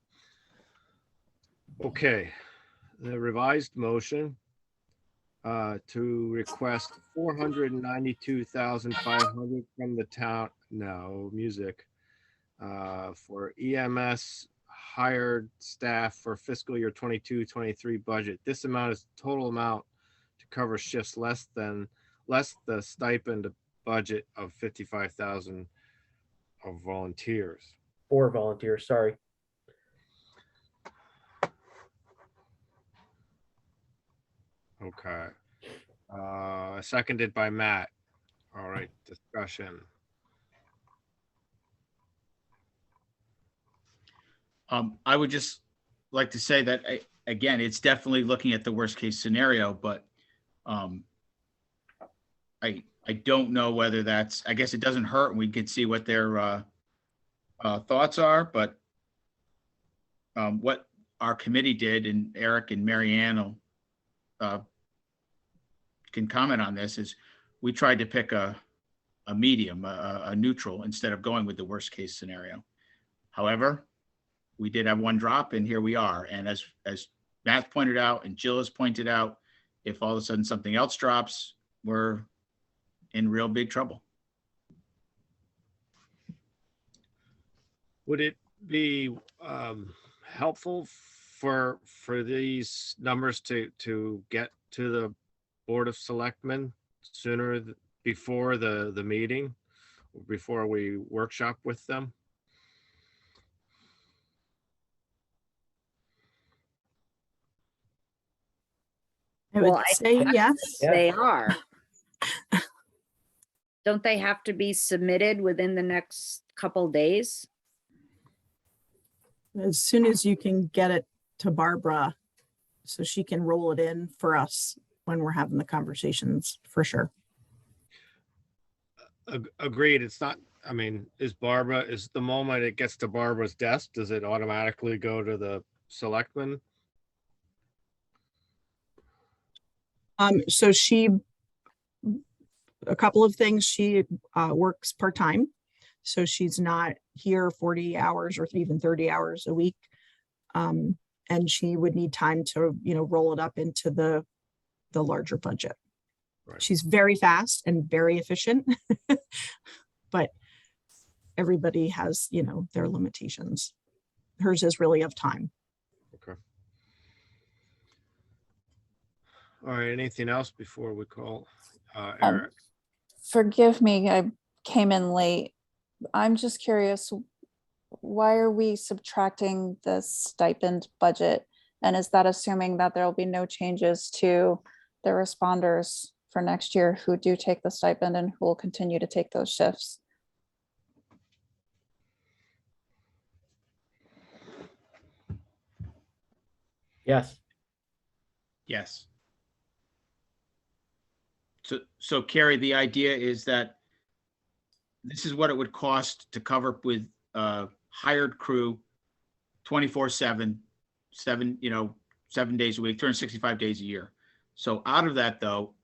Okay, the revised motion to request 492,500 from the town, no, music, for EMS hired staff for fiscal year 22-23 budget. This amount is total amount to cover shifts less the stipend budget of 55,000 of volunteers. 4 volunteers, sorry. Okay. Seconded by Matt. All right, discussion. I would just like to say that, again, it's definitely looking at the worst case scenario, but I don't know whether that's, I guess it doesn't hurt and we could see what their thoughts are, but what our committee did, and Eric and Mary Ann can comment on this, is we tried to pick a medium, a neutral, instead of going with the worst case scenario. However, we did have one drop and here we are. And as Matt pointed out and Jill has pointed out, if all of a sudden something else drops, we're in real big trouble. Would it be helpful for these numbers to get to the Board of Selectmen sooner before the meeting, before we workshop with them? I Well, would I say yes. They are. Don't they have to be submitted within the next couple days? As soon as you can get it to Barbara, so she can roll it in for us when we're having the conversations, for sure. Agreed. It's not, I mean, is the moment it gets to Barbara's desk, does it automatically go to the selectmen? So a couple of things, she works part-time. So she's not here 40 hours or even 30 hours a week. And she would need time to, roll it up into the larger budget. Right. She's very fast and very efficient, but everybody has, their limitations. Hers is really of time. Okay. All right, anything else before we call Eric? Forgive me, I came in late. I'm just curious, why are we subtracting the stipend budget? And is that assuming that there will be no changes to the responders for next year who do take the stipend and who will continue to take those shifts? Yes. Yes. So Carrie, the idea is that this is what it would cost to cover with hired crew 24/7, 7 days a week, 365 days a year. So out of that, though,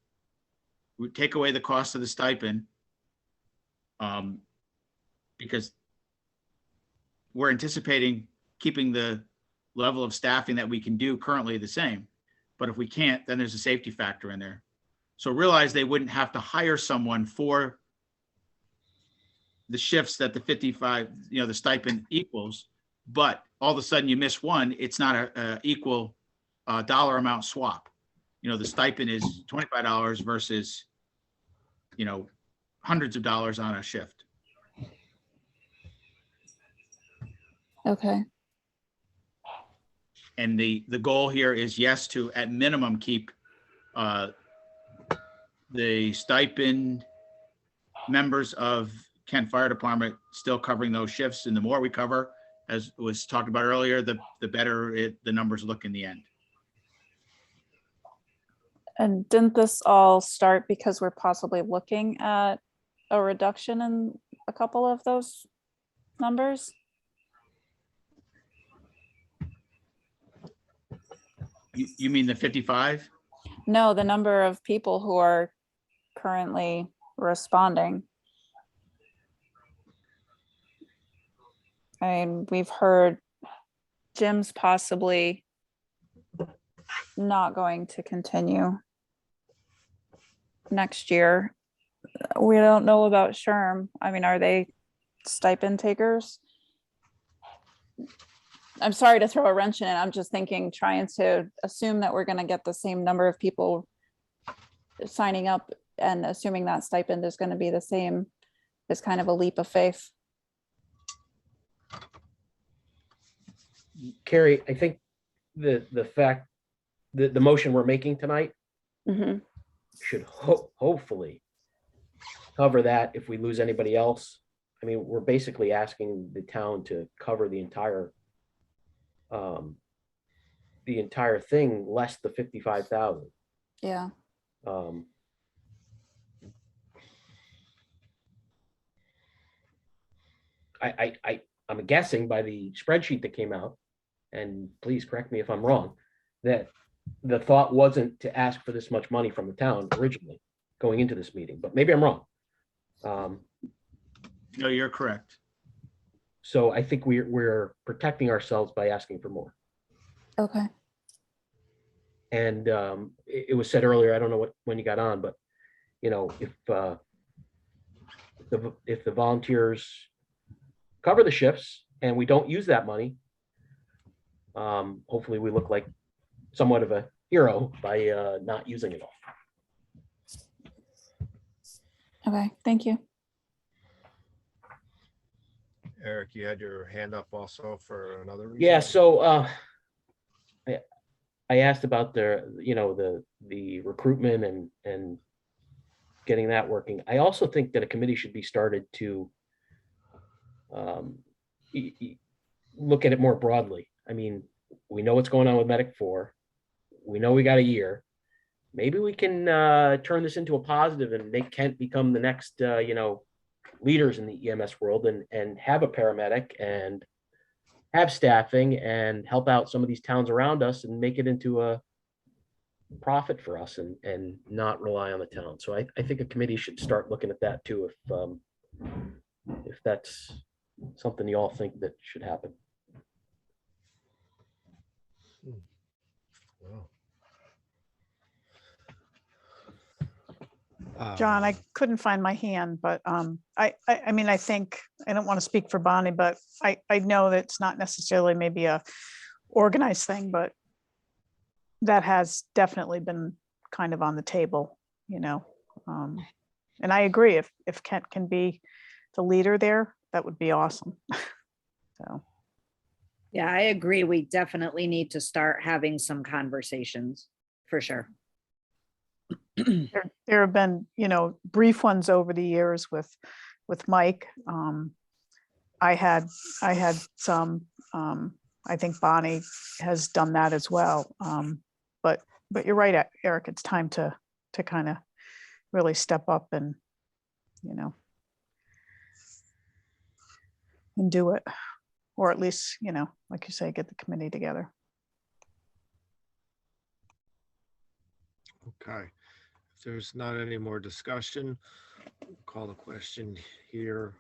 we take away the cost of the stipend because we're anticipating keeping the level of staffing that we can do currently the same. But if we can't, then there's a safety factor in there. So realize they wouldn't have to hire someone for the shifts that the 55, the stipend equals, but all of a sudden you miss one, it's not a equal dollar amount swap. The stipend is $25 versus, hundreds of dollars on a shift. Okay. And the goal here is, yes, to at minimum keep the stipend members of Kent Fire Department still covering those shifts. And the more we cover, as was talked about earlier, the better the numbers look in the end. And didn't this all start because we're possibly looking at a reduction in a couple of those numbers? You mean the 55? No, the number of people who are currently responding. I mean, we've heard Jim's possibly not going to continue next year. We don't know about Sherm. I mean, are they stipend takers? I'm sorry to throw a wrench in it. I'm just thinking, trying to assume that we're going to get the same number of people signing up and assuming that stipend is going to be the same is kind of a leap of faith. Carrie, I think the fact that the motion we're making tonight Mhm. should hopefully cover that if we lose anybody else. I mean, we're basically asking the town to cover the entire thing, less the 55,000. Yeah. I'm guessing by the spreadsheet that came out, and please correct me if I'm wrong, that the thought wasn't to ask for this much money from the town originally going into this meeting, but maybe I'm wrong. No, you're correct. So I think we're protecting ourselves by asking for more. Okay. And it was said earlier, I don't know when you got on, but you know, if the volunteers cover the shifts and we don't use that money, hopefully we look like somewhat of a hero by not using it all. Okay. Thank you. Eric, you had your hand up also for another reason? Yeah, so I asked about the recruitment and getting that working. I also think that a committee should be started to look at it more broadly. I mean, we know what's going on with Medic 4. We know we got a year. Maybe we can turn this into a positive and make Kent become the next leaders in the EMS world and have a paramedic and have staffing and help out some of these towns around us and make it into a profit for us and not rely on the town. So I think a committee should start looking at that too, if that's something you all think that should happen. Wow. John, I couldn't find my hand, but I mean, I think, I don't want to speak for Bonnie, but I know that it's not necessarily maybe a organized thing, but that has definitely been kind of on the table, and I agree, if Kent can be the leader there, that would be awesome. So. Yeah, I agree. We definitely need to start having some conversations for sure. There have been, brief ones over the years with Mike. I had some, I think Bonnie has done that as well. But you're right, Eric, it's time to kind of really step up and, and do it. Or at least, like you say, get the committee together. Okay. If there's not any more discussion, call the question here.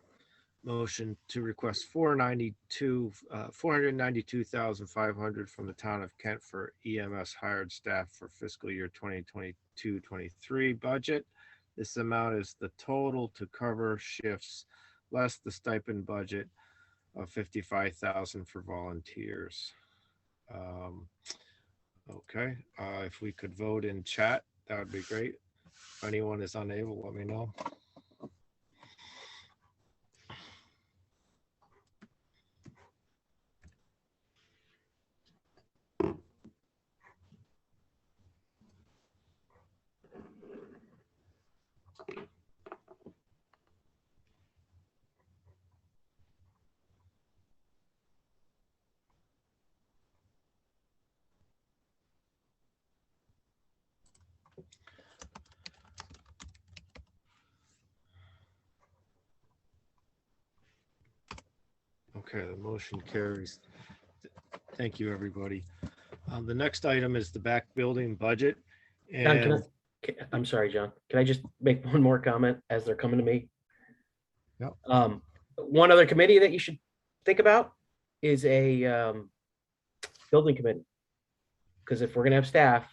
Motion to request $492,500 from the town of Kent for EMS hired staff for fiscal year 2022-23 budget. This amount is the total to cover shifts less the stipend budget of $55,000 for volunteers. Okay, if we could vote in chat, that would be great. If anyone is unable, let me know. Okay, the motion carries. Thank you, everybody. The next item is the back building budget. John, And I'm sorry, John. Can I just make one more comment as they're coming to me? Yep. One other committee that you should think about is a building committee. Because if we're gonna have staff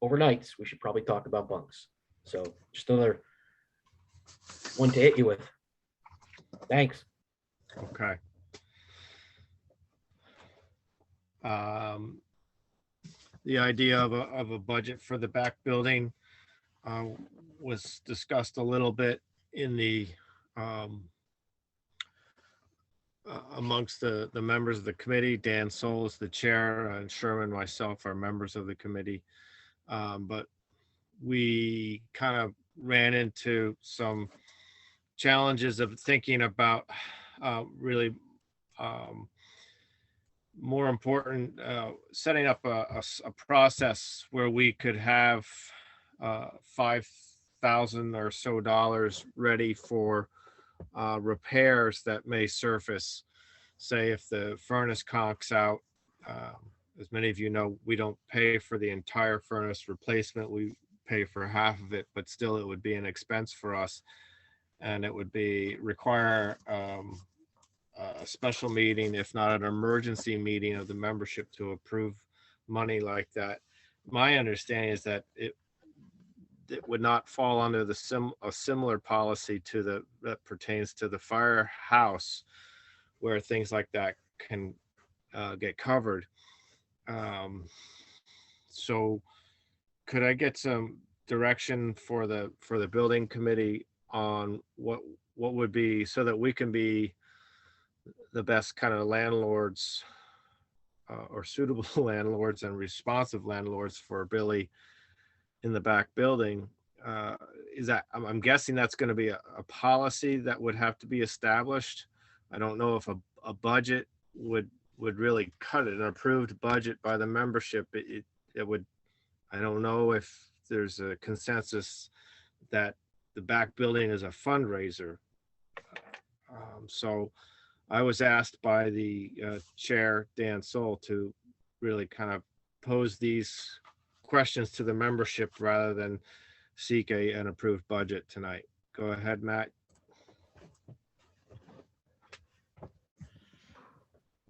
overnights, we should probably talk about bunks. So just another one to hit you with. Thanks. okay. The idea of a budget for the back building was discussed a little bit in the amongst the members of the committee. Dan Soul is the chair, and Sherman, myself are members of the committee. But we kind of ran into some challenges of thinking about really more important, setting up a process where we could have $5,000 or so ready for repairs that may surface. Say if the furnace conks out, as many of you know, we don't pay for the entire furnace replacement. We pay for half of it, but still it would be an expense for us. And it would require a special meeting, if not an emergency meeting of the membership to approve money like that. My understanding is that it would not fall under a similar policy to that pertains to the firehouse, where things like that can get covered. So could I get some direction for the building committee on what would be, so that we can be the best kind of landlords or suitable landlords and responsive landlords for Billy in the back building? Is that, I'm guessing that's going to be a policy that would have to be established. I don't know if a budget would really cut it. An approved budget by the membership, it would, I don't know if there's a consensus that the back building is a fundraiser. So I was asked by the chair, Dan Soul, to really kind of pose these questions to the membership rather than seek an approved budget tonight. Go ahead, Matt.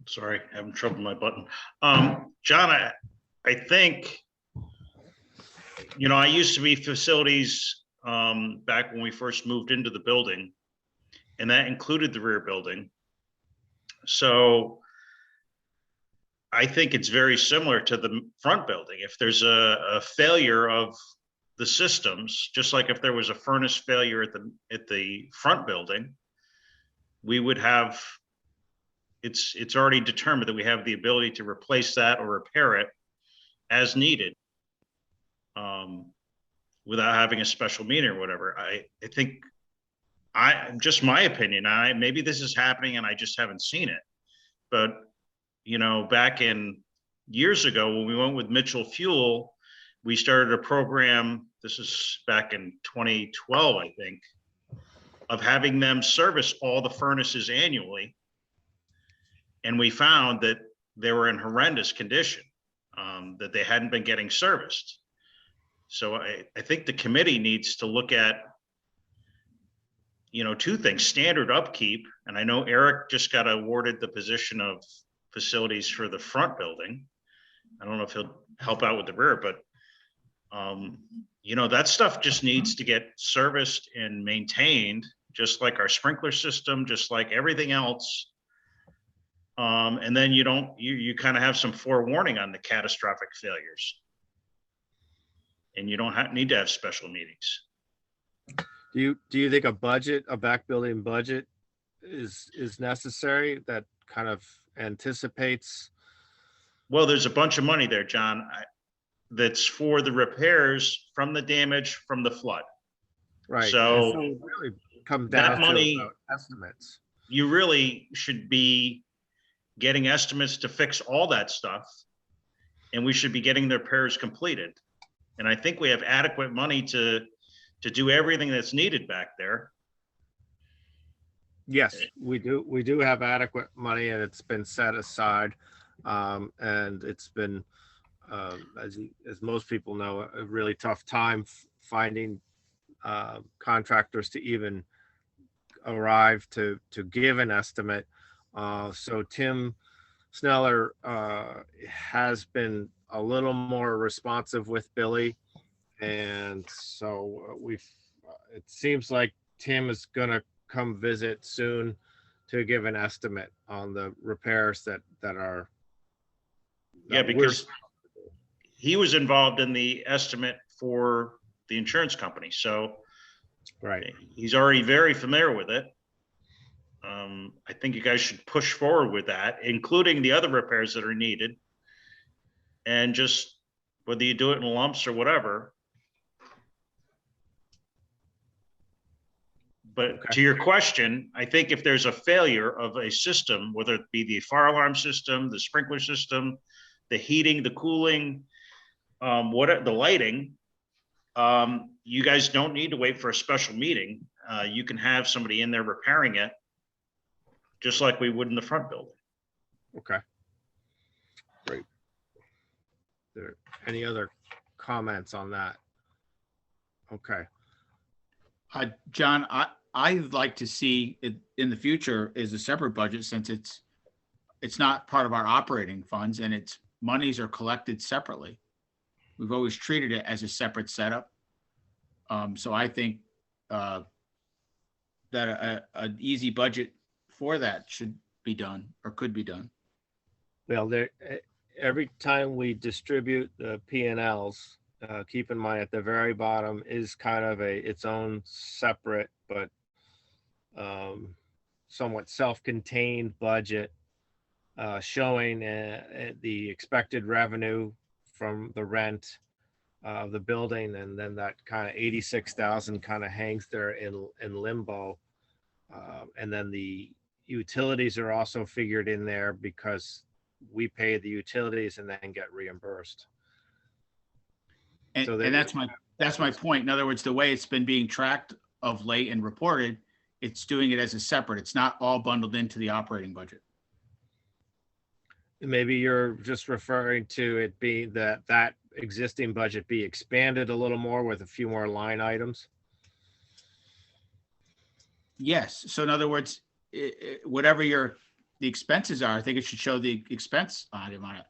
Sorry, having trouble with my button. John, I think, I used to be facilities back when we first moved into the building, and that included the rear building. So I think it's very similar to the front building. If there's a failure of the systems, just like if there was a furnace failure at the front building, we would have, it's already determined that we have the ability to replace that or repair it as needed, without having a special meeting or whatever. I think, just my opinion, maybe this is happening and I just haven't seen it, but back in years ago when we went with Mitchell Fuel, we started a program, this is back in 2012, I think, of having them service all the furnaces annually. And we found that they were in horrendous condition, that they hadn't been getting serviced. So I think the committee needs to look at, two things: standard upkeep. And I know Eric just got awarded the position of facilities for the front building. I don't know if he'll help out with the rear, but that stuff just needs to get serviced and maintained, just like our sprinkler system, just like everything else. And then you kind of have some forewarning on the catastrophic failures, and you don't need to have special meetings. Do you think a back building budget is necessary that kind of anticipates? Well, there's a bunch of money there, John, that's for the repairs from the damage from the flood. Right. So it really comes down that money, to about estimates. You really should be getting estimates to fix all that stuff, and we should be getting the repairs completed. And I think we have adequate money to do everything that's needed back there. Yes, we do. We do have adequate money, and it's been set aside, and it's been as most people know, a really tough time finding contractors to even arrive to give an estimate. So Tim Sneller has been a little more responsive with Billy. And so it seems like Tim is gonna come visit soon to give an estimate on the repairs that are. Yeah, that we're- because he was involved in the estimate for the insurance company, so Right. he's already very familiar with it. I think you guys should push forward with that, including the other repairs that are needed. And just whether you do it in lumps or whatever. But Okay. to your question, I think if there's a failure of a system, whether it be the fire alarm system, the sprinkler system, the heating, the cooling, the lighting, you guys don't need to wait for a special meeting. You can have somebody in there repairing it, just like we would in the front building. Okay. Great. There, any other comments on that? Okay. John, I'd like to see it in the future is a separate budget, since it's not part of our operating funds and its monies are collected separately. We've always treated it as a separate setup. So I think that an easy budget for that should be done or could be done. Well, every time we distribute the P&Ls, keep in mind at the very bottom is kind of its own separate but somewhat self-contained budget showing the expected revenue from the rent of the building, and then that kind of 86,000 kind of hangs there in limbo. And then the utilities are also figured in there because we pay the utilities and then get reimbursed. And, So and that's my point. In other words, the way it's been being tracked of late and reported, it's doing it as a separate. It's not all bundled into the operating budget. Maybe you're just referring to it being that existing budget be expanded a little more with a few more line items. Yes. So in other words, whatever the expenses are, I think it should show the expense item on it,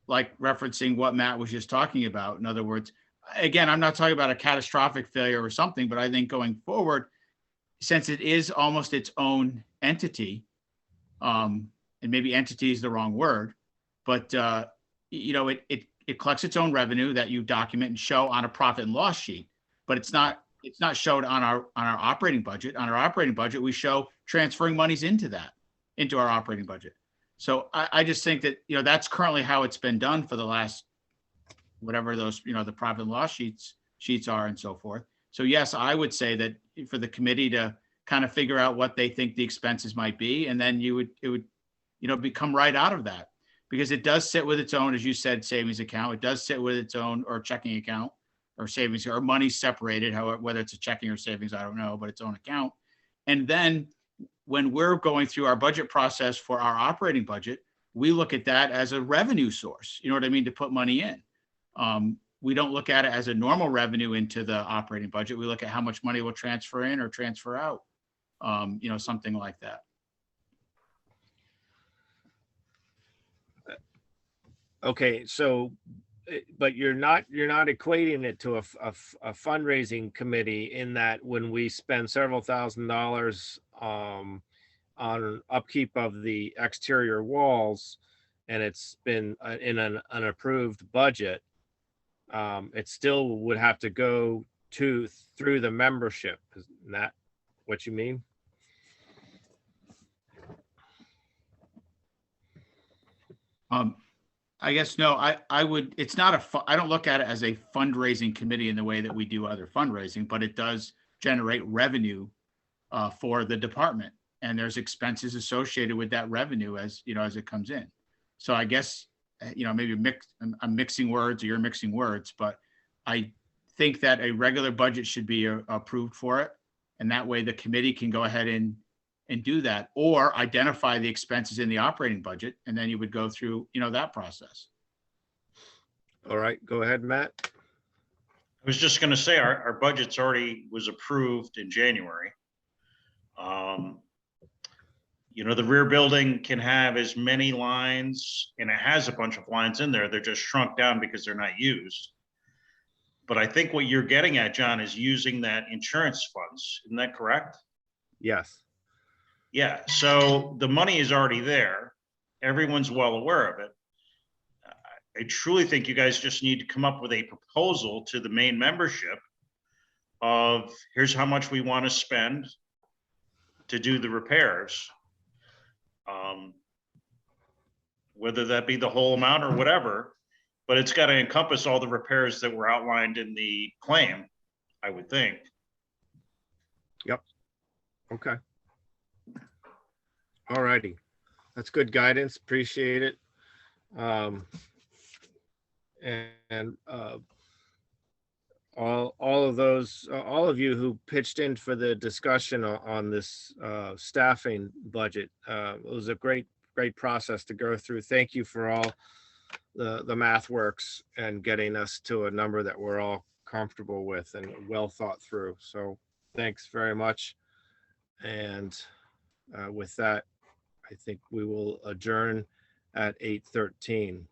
like referencing what Matt was just talking about. In other words, again, I'm not talking about a catastrophic failure or something, but I think going forward, since it is almost its own entity, and maybe entity is the wrong word, but it collects its own revenue that you document and show on a profit and loss sheet, but it's not showed on our operating budget. On our operating budget, we show transferring monies into our operating budget. So I just think that, that's currently how it's been done for the last, whatever those, the profit and loss sheets are and so forth. So yes, I would say that for the committee to kind of figure out what they think the expenses might be, and then it would become right out of that, because it does sit with its own, as you said, savings account. It does sit with its own, or checking account, or savings, or money separated, however, whether it's a checking or savings, I don't know, but its own account. And then when we're going through our budget process for our operating budget, we look at that as a revenue source, you know what I mean, to put money in. We don't look at it as a normal revenue into the operating budget. We look at how much money will transfer in or transfer out, something like that. Okay, so, but you're not equating it to a fundraising committee, in that when we spend several $1,000s on upkeep of the exterior walls, and it's been in an approved budget, it still would have to go through the membership. Isn't that what you mean? I guess, no, I would, it's not I don't look at it as a fundraising committee in the way that we do other fundraising, but it does generate revenue for the department. And there's expenses associated with that revenue as it comes in. So I guess, maybe I'm mixing words, or you're mixing words, but I think that a regular budget should be approved for it. And that way the committee can go ahead and do that, or identify the expenses in the operating budget. And then you would go through, that process. All right, go ahead, Matt. I was just gonna say, our budget's already was approved in January. You know, the rear building can have as many lines, and it has a bunch of lines in there. They're just shrunk down because they're not used. But I think what you're getting at, John, is using that insurance funds. Isn't that correct? Yes. Yeah, so the money is already there. Everyone's well aware of it. I truly think you guys just need to come up with a proposal to the main membership of here's how much we want to spend to do the repairs. Whether that be the whole amount or whatever, but it's got to encompass all the repairs that were outlined in the claim, I would think. Okay. All righty. That's good guidance. Appreciate it. And all of those, all of you who pitched in for the discussion on this staffing budget, it was a great process to go through. Thank you for all the math works and getting us to a number that we're all comfortable with and well thought through. So thanks very much. And with that, I think we will adjourn at 8:13.